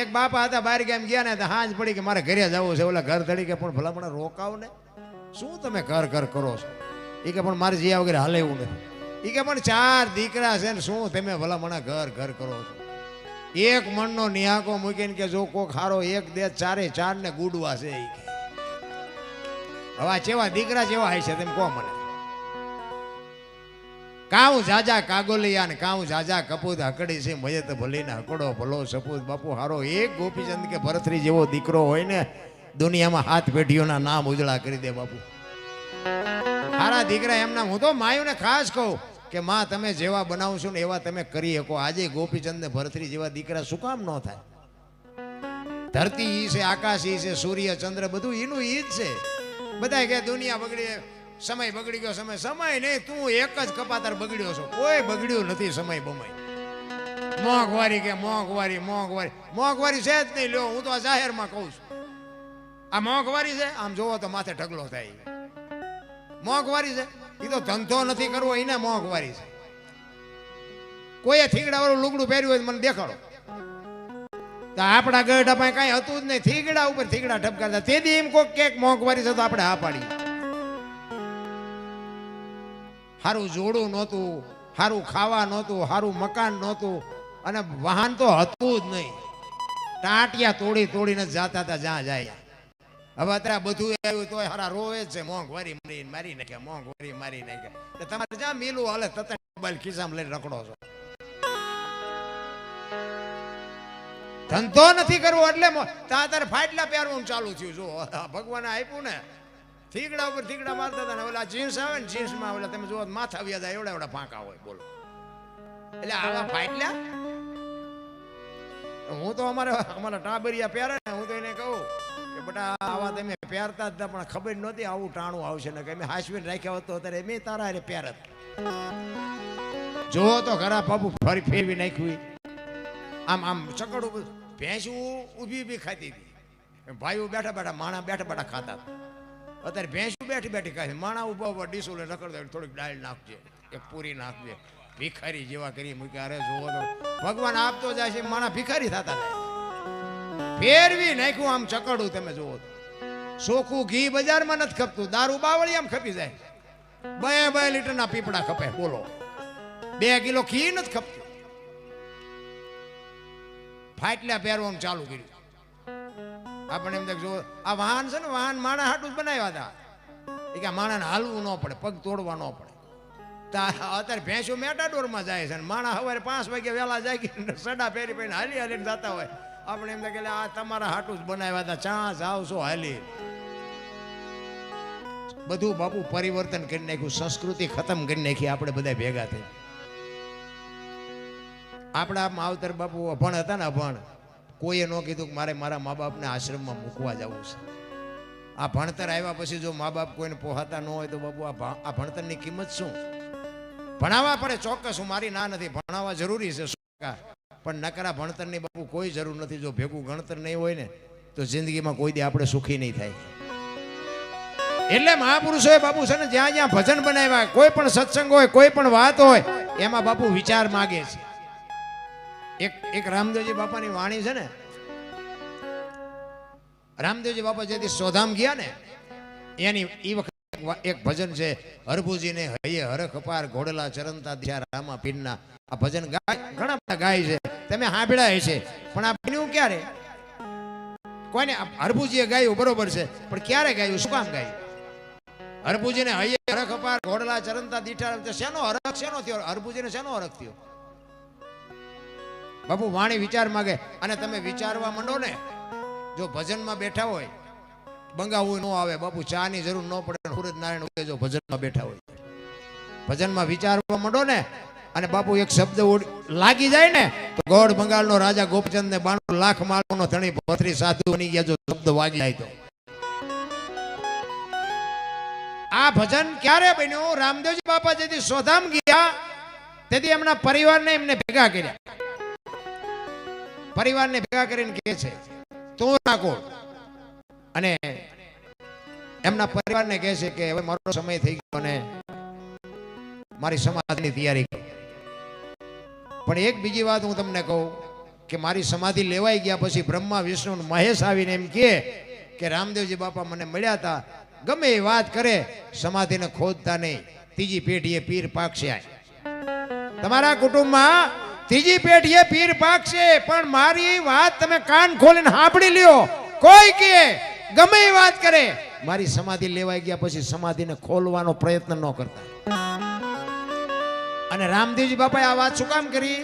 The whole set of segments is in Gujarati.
એક બાપા હતા બહાર ગામ ગયા ને હાંજ પડી કે મારે ઘરે જવું છે. ઓલા ઘર ધડી કે પણ ભલા મને રોકાવ ને, શું તમે ઘર ઘર કરો છો? એ કે પણ મારે જીયા વગેરે હાલે એવું નથી. એ કે પણ 4 દીકરા છે ને શું તમે ભલા મને ઘર ઘર કરો છો? એક મણનો નિહાકો મૂકીને કે જો કોક હારો એક દે 4 ને ગુડવા છે. એ કે હવે ચેવા દીકરા જેવા હોય છે તેમ કહો મને. કાઉ જાજા કાગોલિયા ને કાઉ જાજા કપૂત હકડી છે મયત ભલી ને હકડો ભલો સપૂત. બાપુ હારો એક ગોપીચંદ કે ભરતરી જેવો દીકરો હોય ને દુનિયામાં 7 પેઢીઓના નામ ઉજળા કરી દે. બાપુ હારા દીકરા એમના. હું તો માયુને ખાસ કહું કે માં તમે જેવા બનાવશો ને એવા તમે કરી શકો. આજે ગોપીચંદ ને ભરતરી જેવા દીકરા શું કામ ન થાય? ધરતી ઈ છે, આકાશ ઈ છે, સૂર્ય ચંદ્ર બધું એનું ઈ જ છે. બધા કે દુનિયા બગડી, સમય બગડી ગયો. સમય નહીં, તું એક જ કપાતર બગડ્યો છો. કોઈ બગડ્યું નથી સમય બમય. મોંઘવારી કે મોંઘવારી મોંઘવારી છે જ નહીં. લ્યો હું તો આ જાહેરમાં કહું છું, આ મોંઘવારી છે. આમ જોવો તો માથે ઢગલો થાય. મોંઘવારી છે એ તો ધંધો નથી કરવો એને મોંઘવારી છે. કોઈએ થીગડા વાળું લુગડું પહેર્યું હોય મને દેખાડો. તો આપણા ગઢા પાસે કઈ હતું જ નહીં. થીગડા ઉપર થીગડા ઠપકારતા. તેથી એમ કોક કેક મોંઘવારી છે તો આપણે હા પાડી. સારું જોડું નહોતું, સારું ખાવા નહોતું, સારું મકાન નહોતું, અને વાહન તો હતું જ નહીં. ટાંટિયા તોડીને જાતા હતા જ્યાં જાય. હવે અત્યારે બધું આવ્યું તો હારા રોવે જ છે. મોંઘવારી મારી નાખે, મોંઘવારી મારી નાખે. તમારે જ્યાં મિલું હાલે તત મોબાઈલ ખિસ્સામાં લઈને રખડો છો. ધંધો નથી કરવો એટલે તારે ફાટલા પહેરવાનું ચાલુ થયું. જો ભગવાને આપ્યું ને થીગડા ઉપર થીગડા મારતા હતા ને ઓલા જીન્સ આવે ને જીન્સમાં ઓલા તમે જુઓ માથા વ્યાજ એવડા એવડા ફાંકા હોય. બોલો એટલે આવા ફાટલા. હું તો અમારા ટાબરિયા પહેરે ને હું તો એને કહું કે બેટા આવા તમે પહેરતા જ પણ ખબર નહોતી આવું ટાણું આવશે ને કે મેં હાસવીને રાખ્યા હોત તો અત્યારે મેં તારા હારે પહેરત. જો તો ખરા બાપુ ફરી ફેરવી નાખ્યું. આમ ચકડું ભેંસું ઊભી ખાતી હતી. ભાઈઓ બેઠા બેઠા માણા બેઠા બેઠા ખાતા હતા. અત્યારે ભેંસું બેઠી ખાય. માણા ઉભા ઉભા ડીસો લઈને રખડતા. થોડીક દાળ નાખજે, એક પૂરી નાખજે. ભિખારી જેવા કરી મૂક્યા. અરે જોવો તો ભગવાન આપતો જાય છે. માણા ભિખારી થતા જાય. ફેરવી નાખ્યું આમ ચકડું. તમે જુઓ તો સોખું ઘી બજારમાં નથી ખપતું, દારૂ બાવળી આમ ખપી જાય. 2 લીટરના પીપડા ખપે. બોલો 2 કિલો ઘી નથી ખપતું. ફાટલા પહેરવાનું ચાલુ કર્યું. આપણે એમ જો આ વાહન છે ને, વાહન માણા હાટું જ બનાવ્યા હતા. એ કે માણાને હાલવું ન પડે, પગ તોડવા ન પડે. અત્યારે ભેંસો મેટાડોરમાં જાય છે ને માણા સવારે 5 વાગે વહેલા જાય સડા પહેરી હાલીને જતા હોય. આપણે એમ કે આ તમારા હાટું જ બનાવ્યા હતા, ચા જાવશો હાલી. બધું બાપુ પરિવર્તન કરી નાખ્યું. સંસ્કૃતિ ખતમ કરી નાખી. આપણે બધા ભેગા થઈ. આપણા માવતર બાપુ અભણ હતા ને, અભણ. કોઈએ ન કીધું કે મારે મારા મા બાપને આશ્રમમાં મૂકવા જવું છે. આ ભણતર આવ્યા પછી જો મા બાપ કોઈને પોહાતા ન હોય તો બાપુ આ ભણતરની કિંમત શું? ભણાવવા પડે ચોક્કસ, હું મારી ના નથી, ભણાવવા જરૂરી છે, પણ નકરા ભણતરની બાપુ કોઈ જરૂર નથી. જો ભેગું ગણતર નહીં હોય ને તો જિંદગીમાં કોઈ દી આપણે સુખી નહીં થાય. એટલે મહાપુરુષોએ બાપુ છે ને જ્યાં જ્યાં ભજન બનાવ્યા, કોઈ પણ સત્સંગ હોય, કોઈ પણ વાત હોય, એમાં બાપુ વિચાર માગે છે. એક રામદેવજી બાપાની વાણી છે ને. રામદેવજી બાપા જેથી સોધામ ગયા ને એની એ વખત એક ભજન છે. હરભુજીને હૈયે હરખ અપાર ઘોડલા ચરંતા દિશા રામા પીરના. આ ભજન ઘણા બધા ગાય છે, તમે સાંભળ્યા છે, પણ આ બન્યું ક્યારે? કોઈને હરભુજીએ ગાયું બરોબર છે, પણ ક્યારે ગાયું, શું કામ ગાયું? હરભુજીને હૈયે હરખ અપાર ઘોડલા ચરંતા દિશા. શેનો હરખ શેનો થયો? હરભુજીને શેનો હરખ થયો? બાપુ વાણી વિચાર માગે. અને તમે વિચારવા માંડો ને, જો ભજનમાં બેઠા હોય બંગાવું ન આવે બાપુ, ચા ની જરૂર ન પડે. સૂરજ નારાયણ જો ભજનમાં બેઠા હોય, ભજનમાં વિચારવા માંડો ને, અને બાપુ એક શબ્દ લાગી જાય ને તો ગોળ બંગાળનો રાજા ગોપચંદ ને 92 લાખ માળનો ધણી ભત્રી સાધુ બની ગયા. જો શબ્દ વાગી જાય તો. આ ભજન ક્યારે બન્યું? રામદેવજી બાપા જેથી સોધામ ગયા તેથી એમના પરિવારને એમને ભેગા કર્યા. પરિવારને ભેગા કરીને કહે છે તું નાખો. અને એમના પરિવારને કહે છે કે હવે મારો સમય થઈ ગયો અને મારી સમાધિની તૈયારી કરો. પણ એક બીજી વાત હું તમને કહું કે મારી સમાધિ લેવાઈ ગયા પછી બ્રહ્મા વિષ્ણુ અને મહેશ આવીને એમ કહે કે રામદેવજી બાપા મને મળ્યા હતા, ગમે એ વાત કરે સમાધિને ખોદતા નહીં, ત્રીજી પેઢીએ પીર પાકશે. તમારા કુટુંબમાં ત્રીજી પેઢીએ પીર પાકશે, પણ મારી વાત તમે કાન ખોલીને સાંભળી લ્યો. કોઈ કે ગમે એ વાત કરે, મારી સમાધિ લેવાઈ ગયા પછી સમાધિને ખોલવાનો પ્રયત્ન ન કરતા. અને રામદેવજી બાપાએ આ વાત શું કામ કરી?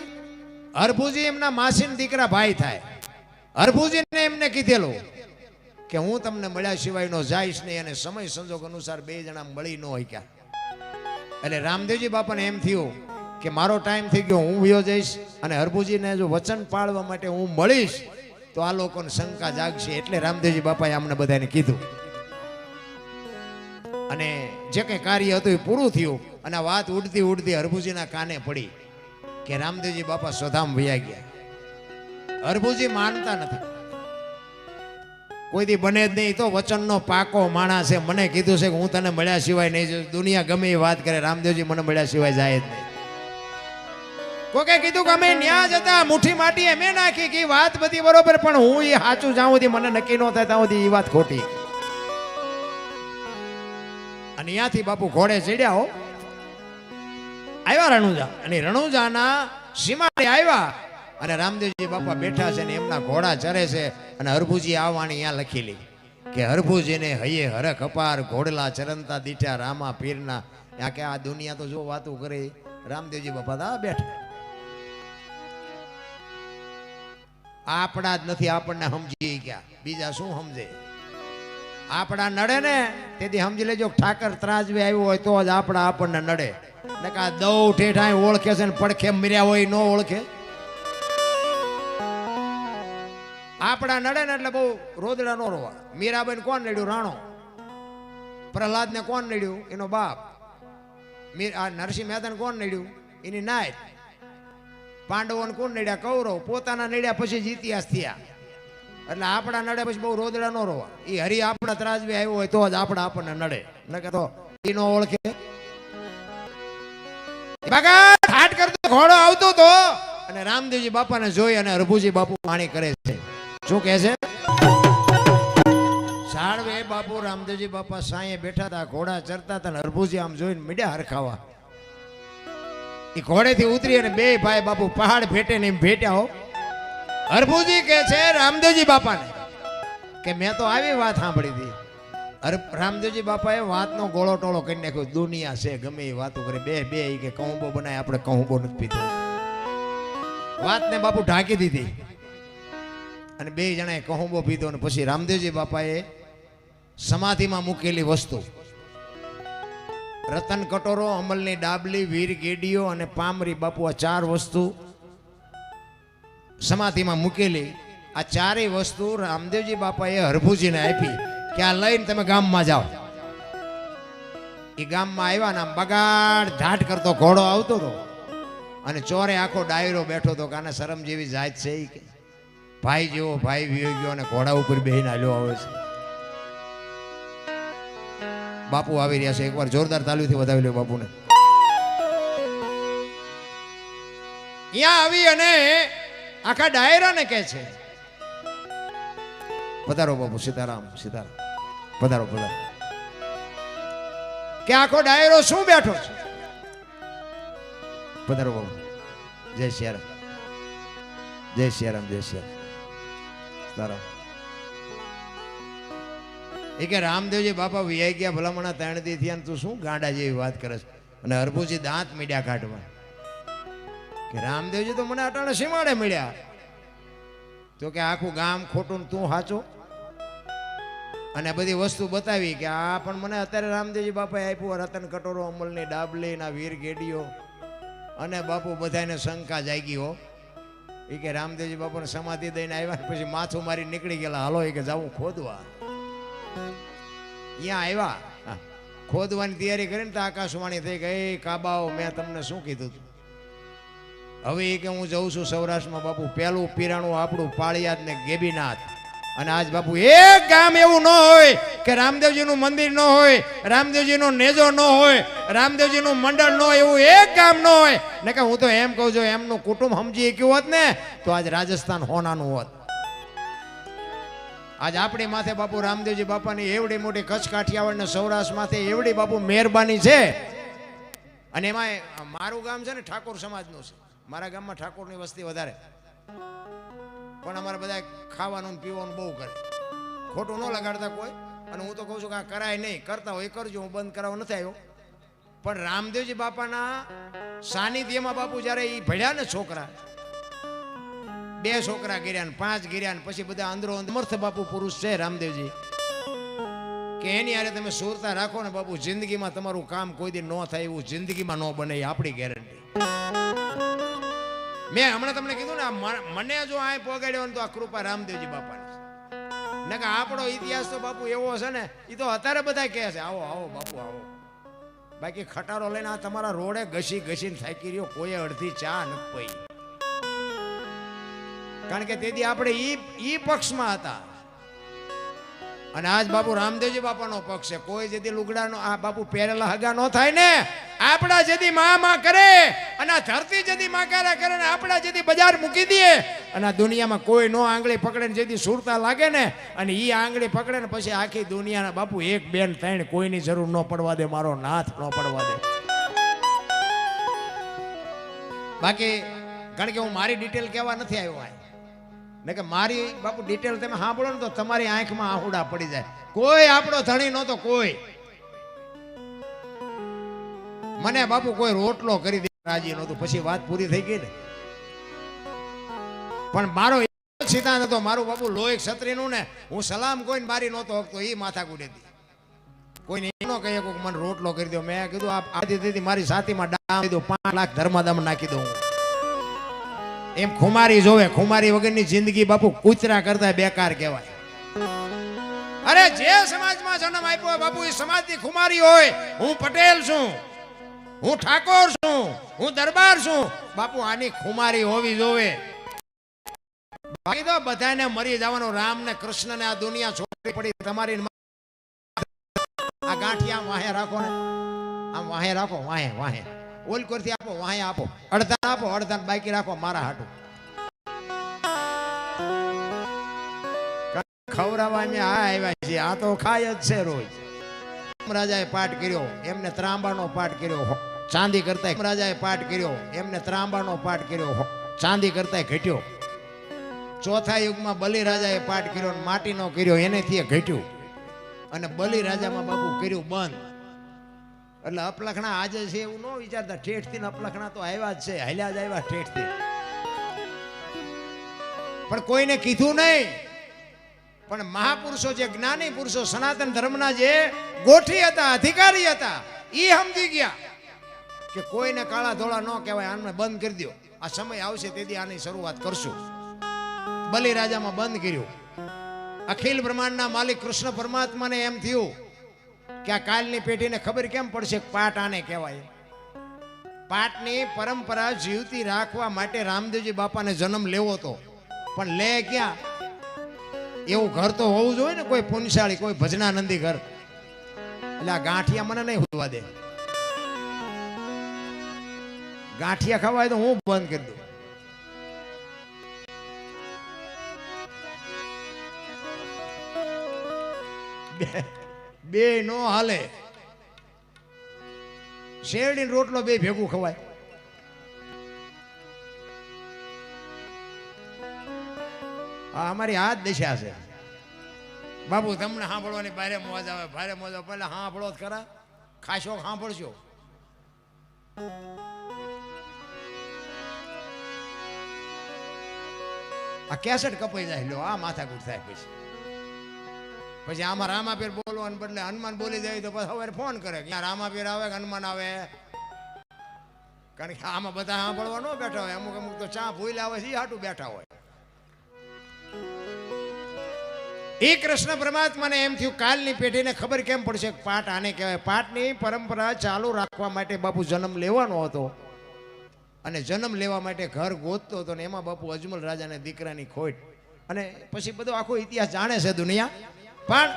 હરભુજી એમના માસીના દીકરા ભાઈ થાય. હરભુજીને એમને કીધેલું કે હું તમને મળ્યા સિવાય નો જઈશ નહીં, અને સમય સંજોગ અનુસાર બે જણા મળી ન હોય ક્યાં. એટલે રામદેવજી બાપાને એમ થયું કે મારો ટાઈમ થઈ ગયો, હું વયો જઈશ, અને હરભુજીને જો વચન પાળવા માટે હું મળીશ તો આ લોકોને શંકા જાગશે. એટલે રામદેવજી બાપાએ અમને બધાને કીધું, અને જે કંઈ કાર્ય હતું એ પૂરું થયું. અને આ વાત ઉડતી ઉડતી હરભુજીના કાને પડી કે રામદેવજી બાપા સ્વધામ વયા ગયા. હરભુજી માનતા નથી, કોઈ દી બને જ નહીં. તો વચનનો પાકો માણસ છે. મને કીધું છે કે હું તને મળ્યા સિવાય નહીં, દુનિયા ગમે એ વાત કરે, રામદેવજી મને મળ્યા સિવાય જાય જ નહીં. કોકે કીધું કે અમે ન્યા જતા મુઠ્ઠી માટી એમે નાખી કે વાત બધી બરોબર, પણ હું એ સાચું જાઉં સુધી મને નક્કી ન થાય ત્યાં સુધી એ વાત ખોટી. અને ત્યાંથી બાપુ ઘોડે ચડ્યા હો, આવ્યા રણુજા, અને રણુજાના સીમાડે આવ્યા, અને રામદેવજી બાપા બેઠા છે ને એમના ઘોડા ચરે છે. અને હરભુજી આવવાની અહીંયા લખેલી કે હરભુજીને હૈયે હરખ અપાર, ઘોડલા ચરંતા દીઠા રામા પીરના. ત્યાં કે આ દુનિયા તો જો વાતું કરે, રામદેવજી બાપા તો બેઠા. આપણા જ નથી, આપણને સમજી ગયા, બીજા શું સમજે? આપણા નડે ને તેથી સમજી લેજો, ઠાકર ત્રાજવે આવ્યો હોય તો જ આપણા આપણને નડે. ને કા દઉ ઠેઠા ઓળખે છે ને પડખે મર્યા હોય ન ઓળખે. આપણા નડે ને એટલે બહુ રોદડા નો રોવા. મીરાબાઈ કોણ નડ્યું? રાણો. પ્રહલાદ ને કોણ નડ્યું? એનો બાપ. નરસિંહ મહેતા કોણ નડ્યું? એની નાય. પાંડવોને કોણ નડ્યા? કૌરવ. પોતાના નડ્યા પછી જ ઇતિહાસ થયા. એટલે આપણા નડે પછી બહુ રોદડા નો રોવા. એ હરી આપણા ત્રાજવે આવ્યો હોય તો જ આપણા આપણને નડે, નકે તો એ નો ઓળખે. હાટ કરતો ઘોડો આવતો તો, અને રામદેવજી બાપાને જોઈ અને હરભુજી બાપુ વાણી કરે છે. શું કહે છે? સાળવે બાપુ રામદેવજી બાપા સાંયે બેઠા હતા, ઘોડા ચરતા હતા, હરભુજી આમ જોઈને મીડ્યા હરખાવા. એ ઘોડેથી ઉતરી અને બે ભાઈ બાપુ પહાડ ભેટે ને એમ ભેટ્યા હો. હરભુજી કે છે રામદેવજી બાપાને કે મેં તો આવી વાત સાંભળી હતી. રામદેવજી બાપાએ વાતનો ગોળો ટોળો કરી નાખ્યો. દુનિયા છે ગમે એ વાતો કરે, બે કે કહુંબો બનાય, આપણે કહુંબો નથી પીધો. વાતને બાપુ ઢાંકી દીધી, અને બે જણાએ કહુંબો પીધો. અને પછી રામદેવજી બાપાએ સમાધિમાં મૂકેલી વસ્તુ, રતન કટોરો, અમલની ડાબલી, વીર ગેડીઓ અને પામરી, બાપુ આ ચાર વસ્તુ સમાધિમાં મૂકેલી. આ ચારેય વસ્તુ રામદેવજી બાપાએ હરભુજીને આપી કે આ લઈને તમે ગામમાં જાઓ. એ ગામમાં આવ્યા ને આમ બગાડ ધાટ કરતો ઘોડો આવતો હતો, અને ચોરે આખો ડાયરો બેઠો હતો. કાને શરમ જેવી જાત છે એ કે ભાઈ જેવો ભાઈ વિયો ગયો અને ઘોડા ઉપર બેહીને હાલ્યો આવે છે. બાપુ આવી રહ્યા છે, એકવાર જોરદાર તાલીઓથી વધાવી લ્યો બાપુને. અહીંયા આવી અને આખા ડાયરાને કહે છે, પધારો બાપુ, સીતારામ સીતારામ, પધારો પધારો. કે આખો ડાયરો શું બેઠો છે? પધારો બાપુ. જય સિયારામ, જય સિયારામ, જય સિયારામ. એ કે રામદેવજી બાપા વિયાઈ ગયા, ભલામણા 3 દી થયા, તું શું ગાંડા જેવી વાત કરે છે? અને હરભુજી દાંત મીડ્યા કાઢવા કે રામદેવજી તો મને અટાણે સીમાડે મળ્યા. તો કે આખું ગામ ખોટું, તું સાચો. અને બધી વસ્તુ બતાવી કે આ પણ મને અત્યારે રામદેવજી બાપાએ આપ્યું, રતન કટોરો, અમલની ડાબલી, ના વીર ગેડીઓ. અને બાપુ બધાને શંકા જાગી હો. એ કે રામદેવજી બાપાને સમાધિ દઈને આવ્યા, પછી માથું મારી નીકળી ગયેલા. હાલો એ કે જાવું ખોદવા. અહીંયા આવ્યા, ખોદવાની તૈયારી કરીને તો આકાશવાણી થઈ ગઈ, કાબાઓ મેં તમને શું કીધું હતું? હવે એ કે હું જઉં છું સૌરાષ્ટ્રમાં બાપુ, પેલું પીરાણું આપણું પાળિયાદ ને ગેબીનાથ. અને આજ બાપુ એક ગામ એવું ન હોય કે રામદેવજીનું મંદિર ન હોય, રામદેવજીનો નેજો ન હોય, રામદેવજીનું મંડળ ન હોય, એવું એક ગામ ન હોય ને કે હું તો એમ કહું છું એમનું કુટુંબ સમજી ગયું હોત ને તો આજ રાજસ્થાન હોનાનું હોત. આજ આપણી માથે બાપુ રામદેવજી બાપાની એવડી મોટી કચ્છ કાઠિયાવાડ ને સૌરાષ્ટ્ર માથે એવડી બાપુ મહેરબાની છે. અને એમાં મારું ગામ છે ને ઠાકોર સમાજનું છે. મારા ગામમાં ઠાકોરની વસ્તી વધારે, પણ અમારે બધા ખાવાનું ને પીવાનું બહુ કરે, ખોટું ન લગાડતા કોઈ. અને હું તો કહું છું કે આ કરાય નહીં, કરતા હોય કરજો, હું બંધ કરાવવા નથી આવ્યો. પણ રામદેવજી બાપાના સાનિધ્યમાં બાપુ જ્યારે એ ભળ્યા ને છોકરા, 2 છોકરા ગીર્યા ને 5 ગીર્યા ને પછી બધા અંદરો સમર્થ બાપુ પુરુષ છે રામદેવજી, કે એની હારે તમે સુરતા રાખો ને બાપુ જિંદગીમાં તમારું કામ કોઈ દી ન થાય એવું જિંદગીમાં ન બને, આપણી ગેરંટી. મેં હમણાં તમને કીધું ને મને જો આ પગાડ્યો ને તો આ કૃપા રામદેવજી બાપાની છે. ને કે આપણો ઇતિહાસ તો બાપુ એવો છે ને, એ તો અત્યારે બધા કહે છે આવો આવો બાપુ આવો. બાકી ખટારો લઈને આ તમારા રોડે ઘસી ઘસીને થાકી રહ્યો, કોઈ અડધી ચા ન પઈ. કારણ કે તેથી આપણે ઈ પક્ષમાં હતા. અને આજ બાપુ રામદેવજી બાપાનો પક્ષ છે. કોઈ જેથી લુગડાનો આ બાપુ પહેરેલા હગા ન થાય ને, આપણા જેથી માં કરે અને આ ધરતી જેથી માકારા કરે ને આપણા જેથી બજાર મૂકી દઈએ અને આ દુનિયામાં કોઈ નો આંગળી પકડે ને જેથી સુરતા લાગે ને અને ઈ આંગળી પકડે ને પછી આખી દુનિયાના બાપુ 1 2 3 કોઈની જરૂર ન પડવા દે, મારો નાથ ન પડવા દે. બાકી કારણ કે હું મારી ડિટેલ કહેવા નથી આવ્યો આ ને કે મારી બાપુ ડિટેલ તમે સાંભળો ને તો તમારી આંખમાં આહુડા પડી જાય. કોઈ આપણો ધણી નહોતો કોઈ. મને બાપુ કોઈ રોટલો કરી દે રાજી નહોતું, પછી વાત પૂરી થઈ ગઈ ને. પણ મારો સિદ્ધાંત હતો, મારું બાપુ લોહી ક્ષત્રિયનું ને હું સલામ કોઈને મારી નહોતો હકતો, એ માથા કુડેતી. કોઈને એનો કહી શકો મને રોટલો કરી દો. મેં કીધું આથી મારી સાથીમાં ડામ દો, 5 લાખ ધર્માદામ નાખી દઉં. એમ ખુમારી જોવે, ખુમારી વગરની જિંદગી બાપુ કૂતરા કરતા બેકાર કહેવાય. અરે જે સમાજમાં જન્મ આપ્યો હોય બાપુ એ સમાજની ખુમારી હોય. હું પટેલ છું, હું ઠાકોર છું, હું દરબાર છું, બાપુ આની ખુમારી હોવી જોવે. બાકી તો બધાને મરી જવાનું. રામ ને કૃષ્ણ ને આ દુનિયા છોડી પડી. તમારી આ ગાંઠિયા વાહે રાખો ને, આમ વાહે રાખો, વાહે વાહે ઓલ કરતી આપો, વાહે આપો, અડધા આપો, અડધા બાકી રાખો મારા હાટું. ખવડાવવા અમે આવ્યા છીએ, આ તો ખાય જ છે રોજ. રાજાએ પાઠ કર્યો, એમને ત્રાંબાનો પાઠ કર્યો, ચાંદી કરતા. રાજાએ પાઠ કર્યો, એમને ત્રાંબાનો પાઠ કર્યો, ચાંદી કરતા ઘટ્યો. ચોથા યુગમાં બલિ રાજાએ પાઠ કર્યો, માટીનો કર્યો, એનેથી ઘટ્યું. અને બલિ રાજામાં બાપુ કર્યું બંધ. એટલે અપલખણા આજે છે એવું ન વિચારતા, ઠેઠથી અપલખણા તો આવ્યા જ છે, હાલ્યા જ આવ્યા ઠેઠથી. પણ કોઈને કીધું નહીં. પણ મહાપુરુષો જે જ્ઞાની પુરુષો સનાતન ધર્મના જે ગોઠી હતા, અધિકારી હતા, એ સમજી ગયા કે કોઈને કાળા ધોળા ન કહેવાય, આને બંધ કરી દો. આ સમય આવશે તેથી આની શરૂઆત કરશું. બલિ રાજામાં બંધ કર્યું. અખિલ બ્રહ્માંડના માલિક કૃષ્ણ પરમાત્માને એમ થયું કે આ કાલની પેઢીને ખબર કેમ પડશે પાઠ આને કહેવાય. પાઠની પરંપરા જીવતી રાખવા માટે રામદેવજી બાપાને જન્મ લેવો હતો, પણ લે ક્યાં? એવું ઘર તો હોવું જોઈએ ને, કોઈ પુનશાળી, કોઈ ભજનાનંદી ઘર. એટલે આ ગાંઠિયા મને નહીં હોવા દે. ગાંઠિયા ખવાય તો હું બંધ કરી દઉં. બે નો હાલે. શેરડી રોટલો બે ભેગું ખવાય. આ અમારી આ જ દિશા છે બાપુ. તમને સાંભળવાની ભારે મોજ આવે, ભારે મોજ આવે. પહેલા સાંભળો જ ખરા, ખાશો સાંભળશો. આ કેસેટ કપાઈ જાય, લો આ માથાકૂટ થાય. પછી આમાં રામાપીર બોલવાને બદલે હનુમાન બોલી જાય તો પછી હવે ફોન કરે કે રામાપીર આવે કે હનુમાન આવે. કારણ કે આમાં બધા સાંભળવા ન બેઠા હોય, અમુક અમુક તો ચા ભૂલ આવે છે, હાટું બેઠા હોય. એ કૃષ્ણ પરમાત્માને એમ થયું કાલની પેઢીને ખબર કેમ પડશે પાઠ આને કહેવાય. પાઠની પરંપરા ચાલુ રાખવા માટે બાપુ જન્મ લેવાનો હતો, અને જન્મ લેવા માટે ઘર ગોતતો હતો, ને એમાં બાપુ અજમલ રાજાને દીકરાની ખોટ. અને પછી બધો આખો ઇતિહાસ જાણે છે દુનિયા. પણ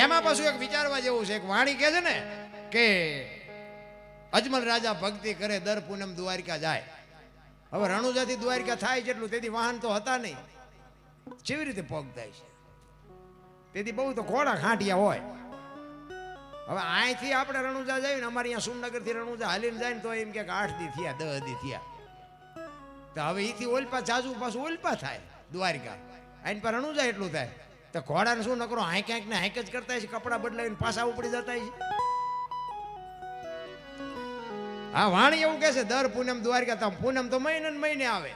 એમાં પાછું એક વિચારવા જેવું છે. એક વાણી કહે છે ને કે અજમલ રાજા ભક્તિ કરે દર પૂનમ દ્વારિકા જાય. હવે રણુજાથી દ્વારિકા થાય જેટલું, તેથી વાહન તો હતા નહીં, કેવી રીતે પગ થાય છે? તેથી બહુ તો ઘોડા ખાંટિયા હોય. હવે અહીંથી આપણે રણુજા જઈએ ને, અમારે અહીંયા સુમનગરથી રણુજા હાલીને જાય ને તો એમ કે 8 દી થયા 10 દી થયા. તો હવે એથી ઓલપા જાજુ પાછું ઓલપા થાય દ્વારિકા, આઈને પર રણુજા એટલું થાય. તો ઘોડાને શું નકરો હાઈ ક્યાંક ને હાઈક જ કરતા છે, કપડા બદલાવીને પાછા ઉપડી જતા છે. હા, વાણી એવું કહે છે દર પૂનમ દ્વારિકા. તો પૂનમ તો મહિને ને મહિને આવે,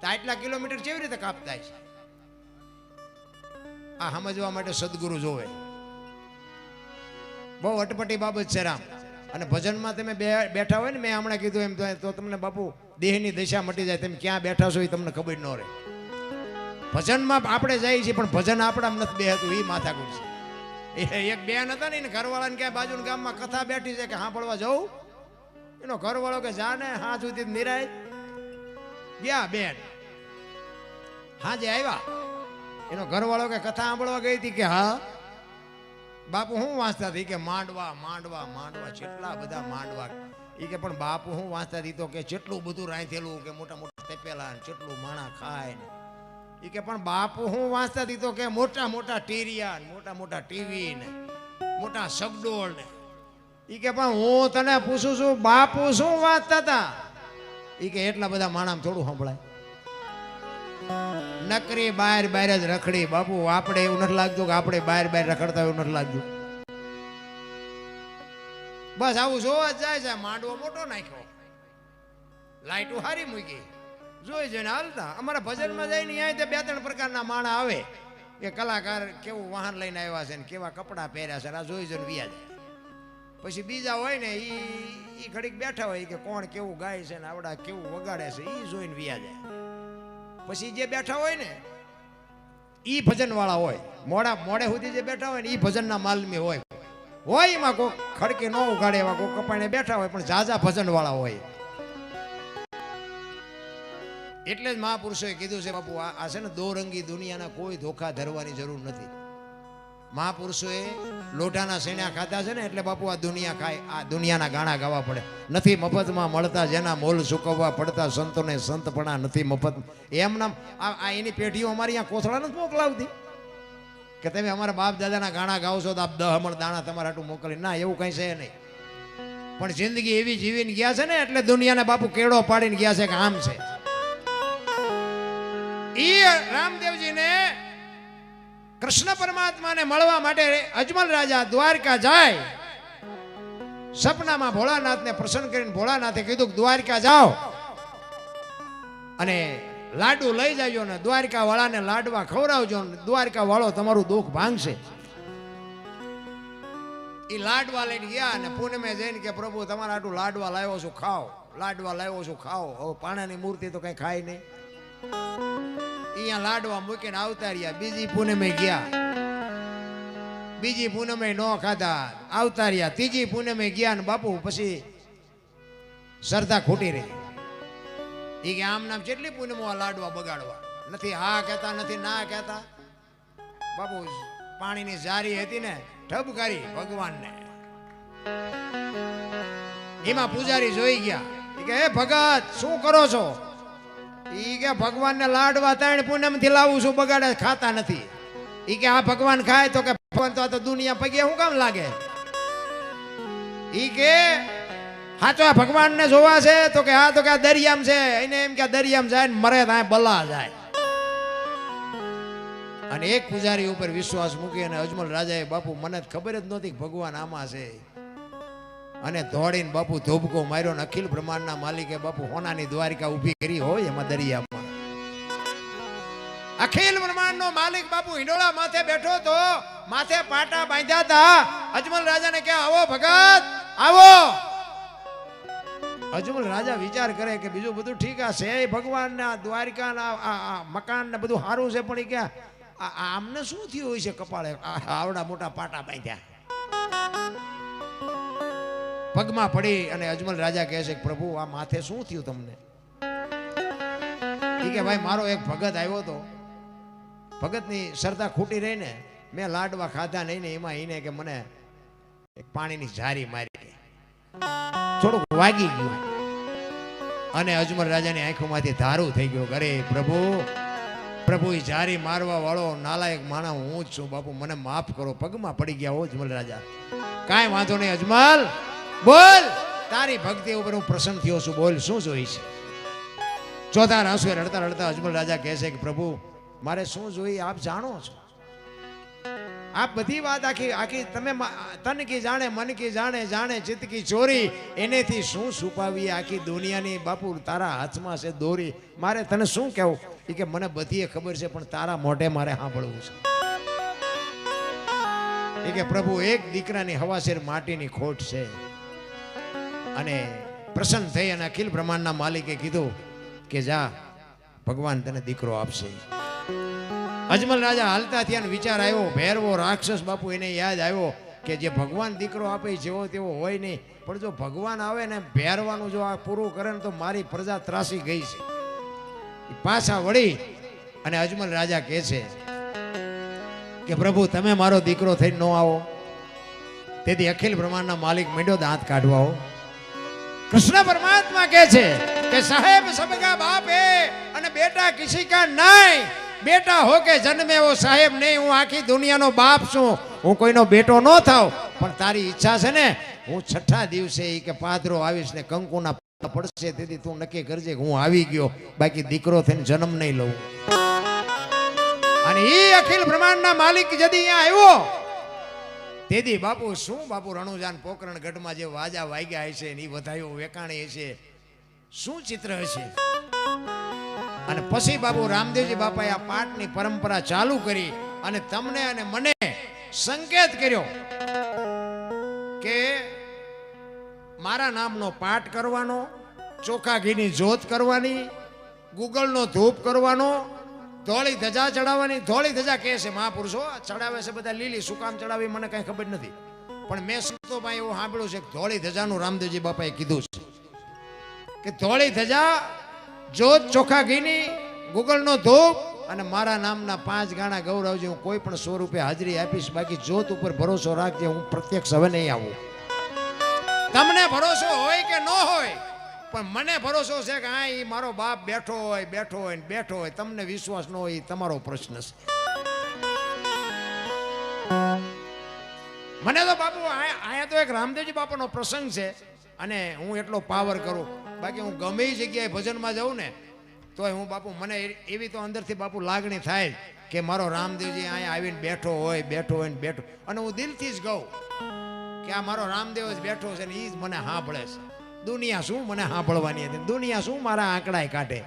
તો આટલા કિલોમીટર કેવી રીતે કાપતા છે? આ સમજવા માટે સદગુરુ જોવે. બહુ અટપટી બાબત છે રામ. અને ભજનમાં તમે બેઠા હોય ને, મેં હમણાં કીધું એમ, તો તમને બાપુ દેહની દશા મટી જાય. તમે ક્યાં બેઠા છો એ તમને ખબર ન રહે. ભજનમાં આપણે જઈએ છીએ પણ ભજન આપણામાં નથી બેહતું, એ માથાકૂટ છે. એક બેન હતા ને, ઘરવાળાને ક્યાંય બાજુના ગામમાં કથા બેઠી છે કે સાંભળવા જવું, એનો ઘરવાળો કે જા ને, હા સુધી નિરાય ગયા. બેન હાજે આવ્યા, એનો ઘરવાળો કે કથા સાંભળવા ગઈ હતી કે હા. બાપુ હું વાંચતા હતી કે માંડવા માંડવા માંડવા, કેટલા બધા માંડવા. એ કે પણ બાપુ હું વાંચતા હતી તો કે કેટલું બધું રાંધેલું, કે મોટા મોટા તેપેલા ને કેટલું માણા ખાય ને. એ કે પણ બાપુ હું વાંચતા હતી તો કે મોટા મોટા ટીરિયા ને મોટા મોટા ટીવી ને મોટા સગડોળ ને. એ કે પણ હું તને પૂછું છું બાપુ શું વાંચતા હતા? એ કે એટલા બધા માણામાં થોડું સંભળાય. નકરી બહાર બહાર જ રખડી. બાપુ આપણે એવું નથી લાગતું કે આપણે બહાર બહાર રખડતા એવું નથી લાગતું. બસ આવું જોવા જ જાય છે. માંડવો મોટો નાખ્યો, લાઈટો હારી મૂકી, જોઈ જોઈને હાલતા. અમારા ભજનમાં જઈને અહીંયા 2-3 પ્રકારના માણા આવે કે કલાકાર કેવું વાહન લઈને આવ્યા છે ને કેવા કપડાં પહેર્યા છે, આ જોઈ જોઈને વ્યા જાય. પછી બીજા હોય ને એ ઘડીક બેઠા હોય કે કોણ કેવું ગાય છે ને આવડા કેવું વગાડે છે, એ જોઈને વ્યા જાય. પછી જે બેઠા હોય ને એ ભજન વાળા હોય, મોડે સુધી જે બેઠા હોય ને એ ભજનના માલમી હોય. એમાં કોઈ ખડકી ન ઉગાડે એવા કોઈ કપાઈને બેઠા હોય, પણ ઝાઝા ભજન વાળા હોય. એટલે જ મહાપુરુષોએ કીધું છે બાપુ, આ છે ને દોરંગી દુનિયાના કોઈ ધોખા ધરવાની જરૂર નથી. મહાપુરુષોએ લોઢાના સેણા ખાધા છે ને, એટલે બાપુ આ દુનિયા ખાય, આ દુનિયાના ગાણા ગાવા પડે. નથી મફતમાં મળતા જેના મોલ ચૂકવવા પડતા, સંતોને સંતપણા નથી મફત. એમ નામ આ એની પેઢીઓ અમારી અહીંયા કોથળા નથી મોકલાવતી કે તમે અમારા બાપ દાદાના ગાણા ગાઓ છો તો આપ 10 મણ દાણા તમારા હાટું મોકલી. ના, એવું કઈ છે નહીં. પણ જિંદગી એવી જીવીને ગયા છે ને, એટલે દુનિયાને બાપુ કેળો પાડીને ગયા છે કે આમ છે. રામદેવજીને કૃષ્ણ પરમાત્માને મળવા માટે અજમલ રાજા દ્વારકા જાય. સપનામાં ભોળાનાથને પ્રસન્ન કરીને ભોળાનાથે કીધું દ્વારકા જાઓ અને લાડુ લઈ જાજો ને દ્વારકા વાળાને લાડવા ખવડાવજો ને દ્વારકા વાળો તમારું દુઃખ ભાંગશે. એ લાડવા લઈને ગયા અને પૂનમે જઈને કે પ્રભુ તમારા આટલું લાડવા લાવ્યો છું, ખાઓ. લાડવા લાવ્યો છું, ખાઓ. હવે પાણાની મૂર્તિ તો કઈ ખાય નહીં. અહીંયા લાડવા મૂકીને આવતા રહ્યા. બીજી પૂનમે ગયા, બીજી પૂનમે ન ખાધા, આવતા રહ્યા. ત્રીજી પૂનમે ગયા ને બાપુ પછી શ્રદ્ધા ખૂટી રહી. એ કે આમ નામ કેટલી પૂનમો આ લાડવા બગાડવા, નથી હા કહેતા નથી ના કહેતા. બાપુ પાણીની જારી હતી ને ઠબકારી ભગવાનને. એમાં પૂજારી જોઈ ગયા. એ કે હે ભગત શું કરો છો? ઈ કે ભગવાનને લાડવા 3 પૂનમ થી લાવું છું, બગાડે ખાતા નથી. ઈ કે આ ભગવાન ખાય તો કે ભગવાન તો આ તો દુનિયા પગે શું કામ લાગે? ઈ કે હા તો આ ભગવાનને જોવા છે તો કે હા તો કે આ દરિયામ છે. એને એમ કે દરિયામ જાય ને મરે ત્યાં બલા જાય. અને એક પૂજારી ઉપર વિશ્વાસ મૂકી અને અજમલ રાજાએ બાપુ મને ખબર જ નહોતી કે ભગવાન આમાં છે. અને દોડીને બાપુ ધોબકો માર્યો ને અખિલ બ્રહ્માંડના માલિકે બાપુ હોનાની દ્વારિકા ઊભી કરી હોય એમાં દરિયામાં. અખિલ બ્રહ્માંડનો માલિક બાપુ હિંડોળા માથે બેઠો તો, માથે પાટા બાંધ્યા હતા. અજમલ રાજાને કે આવો ભગત આવો. અજમલ રાજા વિચાર કરે કે બીજું બધું ઠીક છે, ભગવાનના દ્વારિકાના મકાન ને બધું સારું છે, પણ એ કે આમને શું થયું હોય છે કપાળે આવડા મોટા પાટા બાંધ્યા? પગમાં પડી અને અજમલ રાજા કહે છે પ્રભુ આ માથે શું થયું તમને? એ કે ભાઈ મારો એક ભગત આવ્યો હતો, ભગતની શ્રદ્ધા ખૂટી રહી ને મેં લાડવા ખાધા નહીં ને એમાં એને કે મને એક પાણીની ઝારી મારી, થોડુંક વાગી ગયું અને અજમલ રાજાની આંખોમાંથી ધારું થઈ ગયું. અરે પ્રભુ, પ્રભુ એ જારી મારવા વાળો નાલાયક માણા હું જ છું બાપુ, મને માફ કરો. પગમાં પડી ગયા હો અજમલ રાજા. કાંઈ વાંધો નહીં અજમલ, બોલ, તારી ભક્તિ ઉપર હું પ્રસન્ન થયો છું, બોલ શું જોઈ છે? ચોથા આંસુએ રડતા રડતા અજમલ રાજા કહે છે કે પ્રભુ મારે શું જોઈ આપ જાણો છો. આપ બધી વાત આખી આખી તમે તન કી જાણે મન કી જાણે, જાણે ચિત્ત કી ચોરી, એનેથી શું છુપાવી આખી દુનિયાની બાપુ તારા હાથમાં છે દોરી. મારે તને શું કહેવું? એ કે મને બધી ખબર છે પણ તારા મોઢે મારે સાંભળવું છે. એ કે પ્રભુ એક દીકરાની હવાશેર માટીની ખોટ છે. અને પ્રસન્ન થઈ અને અખિલ બ્રહ્માંડના માલિકે કીધું કે જા ભગવાન તને દીકરો આપશે. અજમલ રાજા હાલતા થયા વિચાર આવ્યો, ભેરવો રાક્ષસ બાપુ એને યાદ આવ્યો કે જે ભગવાન દીકરો આપે જેવો તેવો હોય નહીં, પણ જો ભગવાન આવે ને ભેરવાનું જો આ પૂરું કરે ને તો મારી પ્રજા ત્રાસી ગઈ છે. પાછા વળી અને અજમલ રાજા કહે છે કે પ્રભુ તમે મારો દીકરો થઈને ન આવો. તેથી અખિલ બ્રહ્માંડના માલિક માંડ્યો દાંત કાઢવા હો. કૃષ્ણ પરમાત્મા કહે છે કે સાહેબ સબકા બાપ હે અને બેટા કિસી કા નહીં. બેટા હો કે જન્મે વો સાહેબ નહીં. હું આખી દુનિયાનો બાપ છું, હું કોઈનો બેટો ન થાવ. પણ તારી ઈચ્છા છે ને હું છઠ્ઠા દિવસે ઈ કે પાદરો આવીશ ને કંકુના પડશે, તેથી તું નક્કી કરજે કે હું આવી ગયો, બાકી દીકરો થઈને જન્મ નહીં લઉં. અને ઈ અખિલ બ્રહ્માંડના માલિક જદી અહીંયા આવ્યો તેથી બાપુ શું બાપુ રણુજાન પોકરણ ગઢમાં જે વાજા વાગ્યા હશે ને એ વધાયો વેકાણી હશે, શું ચિત્ર હશે. અને પછી બાપુ રામદેવજી બાપાએ આ પાઠની પરંપરા ચાલુ કરી અને તમને અને મને સંકેત કર્યો કે મારા નામનો પાઠ કરવાનો, ચોખા ઘીની જોત કરવાની, ગુગળનો ધૂપ કરવાનો, ધોળી ધજા ચડાવવાની. ધોળી ધજા કહે છે મહાપુરુષો, ચડાવે છે બધા લીલી, શું કામ ચડાવી મને કઈ ખબર નથી, પણ મેં સંતોમાં એવું સાંભળ્યું છે કે ધોળી ધજાનું રામદેવજી બાપાએ કીધું છે કે ધોળી ધજા, જોત ચોખા ઘીની, ગુગળનો ધૂપ અને મારા નામના 5 ગાણા ગૌરવજી. હું કોઈ પણ 100 રૂપિયા હાજરી આપીશ, બાકી જોત ઉપર ભરોસો રાખજે, હું પ્રત્યક્ષ હવે નહીં આવું. તમને ભરોસો હોય કે ન હોય, પણ મને ભરોસો છે કે હા એ મારો બાપ બેઠો હોય બેઠો હોય બેઠો હોય. તમને વિશ્વાસ ન હોય એ તમારો પ્રશ્ન છે. મને તો બાપુ અહીંયા તો એક રામદેવજી બાપાનો પ્રસંગ છે અને હું એટલો પાવર કરું, બાકી હું ગમે એ જગ્યાએ ભજનમાં જાઉં ને તોય હું બાપુ મને એવી તો અંદરથી બાપુ લાગણી થાય કે મારો રામદેવજી અહીંયા આવીને બેઠો હોય બેઠો હોય ને બેઠો, અને હું દિલથી જ કહું કે આ મારો રામદેવ જ બેઠો છે ને એ જ મને સાંભળે છે. દુનિયા શું મને સાંભળવાની હતી, દુનિયા શું મારા આંકડાય કાઢે.